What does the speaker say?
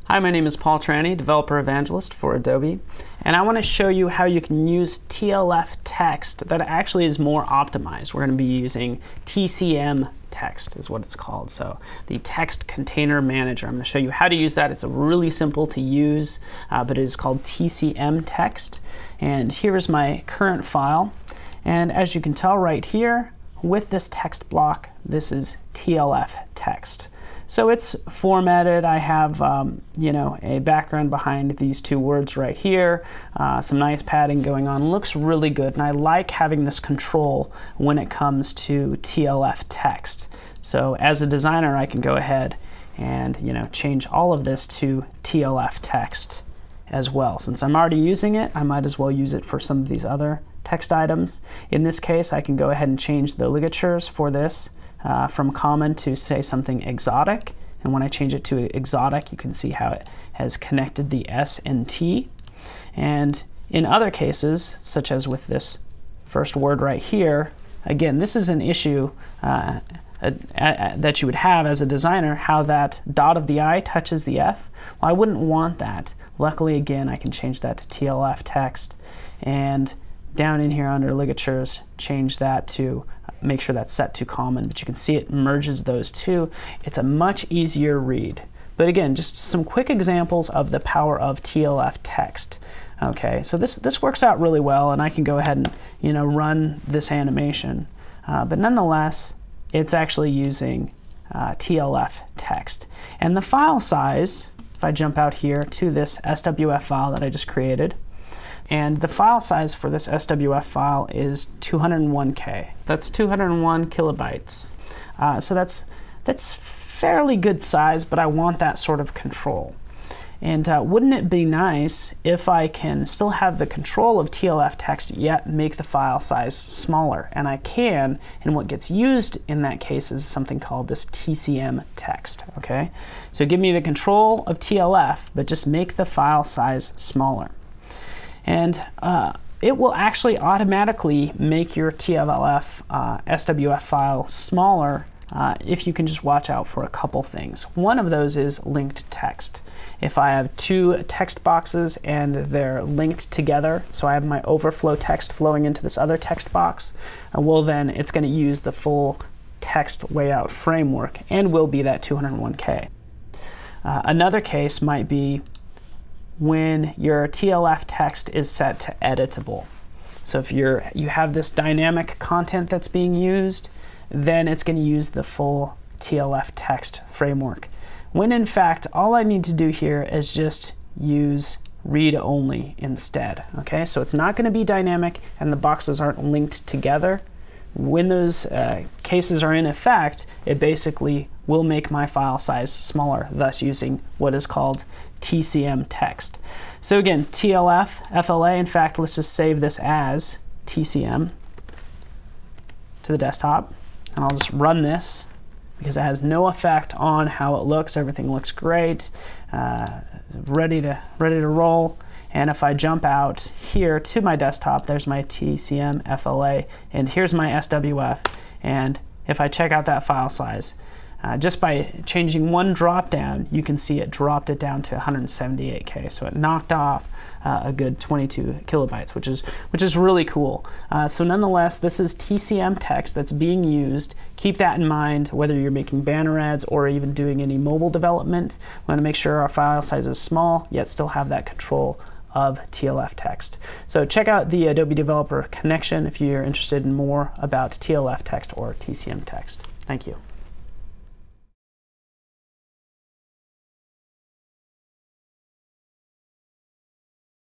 Hi, my name is Paul Trani, Developer Evangelist for Adobe, and I want to show you how you can use TLF text that actually is more optimized. We're going to be using TCM text is what it's called, so the Text Container Manager. I'm going to show you how to use that. It's really simple to use, but it is called TCM text. And here's my current file, and as you can tell right here, with this text block, this is TLF text. So it's formatted. I have a background behind these two words right here, some nice padding going on. Looks really good, and I like having this control when it comes to TLF text. So as a designer, I can go ahead and change all of this to TLF text as well. Since I'm already using it, I might as well use it for some of these other text items. In this case, I can go ahead and change the ligatures for this from common to say something exotic. And when I change it to exotic, you can see how it has connected the S and T. And in other cases, such as with this first word right here, again, this is an issue that you would have as a designer, how that dot of the I touches the F. Well, I wouldn't want that. Luckily, again, I can change that to TLF text, and down in here under ligatures, change that to make sure that's set to common, but you can see it merges those two. It's a much easier read. But again, just some quick examples of the power of TLF text. Okay, so this works out really well, and I can go ahead and run this animation. But nonetheless, it's actually using TLF text. And the file size, if I jump out here to this SWF file that I just created, and the file size for this SWF file is 201K. That's 201 kilobytes. So that's fairly good size, but I want that sort of control. And wouldn't it be nice if I can still have the control of TLF text yet make the file size smaller? And I can, and what gets used in that case is something called this TCM text. Okay, so give me the control of TLF, but just make the file size smaller. And it will actually automatically make your TLF SWF file smaller if you can just watch out for a couple things. One of those is linked text. If I have two text boxes and they're linked together, so I have my overflow text flowing into this other text box, well then it's going to use the full text layout framework and will be that 201K. Another case might be when your TLF text is set to editable. So if you have this dynamic content that's being used, then it's going to use the full TLF text framework. When in fact, all I need to do here is just use read-only instead. Okay, so it's not going to be dynamic and the boxes aren't linked together. When those cases are in effect, it basically will make my file size smaller, thus using what is called TCM text. So again, TLF, FLA, in fact, let's just save this as TCM to the desktop, and I'll just run this because it has no effect on how it looks. Everything looks great, ready to roll. And if I jump out here to my desktop, there's my TCM FLA, and here's my SWF. And if I check out that file size, just by changing one drop down, you can see it dropped it down to 178K. So it knocked off a good 22 kilobytes, which is really cool. So nonetheless, this is TCM text that's being used. Keep that in mind whether you're making banner ads or even doing any mobile development. We want to make sure our file size is small, yet still have that control of TLF text. So check out the Adobe Developer Connection if you're interested in more about TLF text or TCM text. Thank you.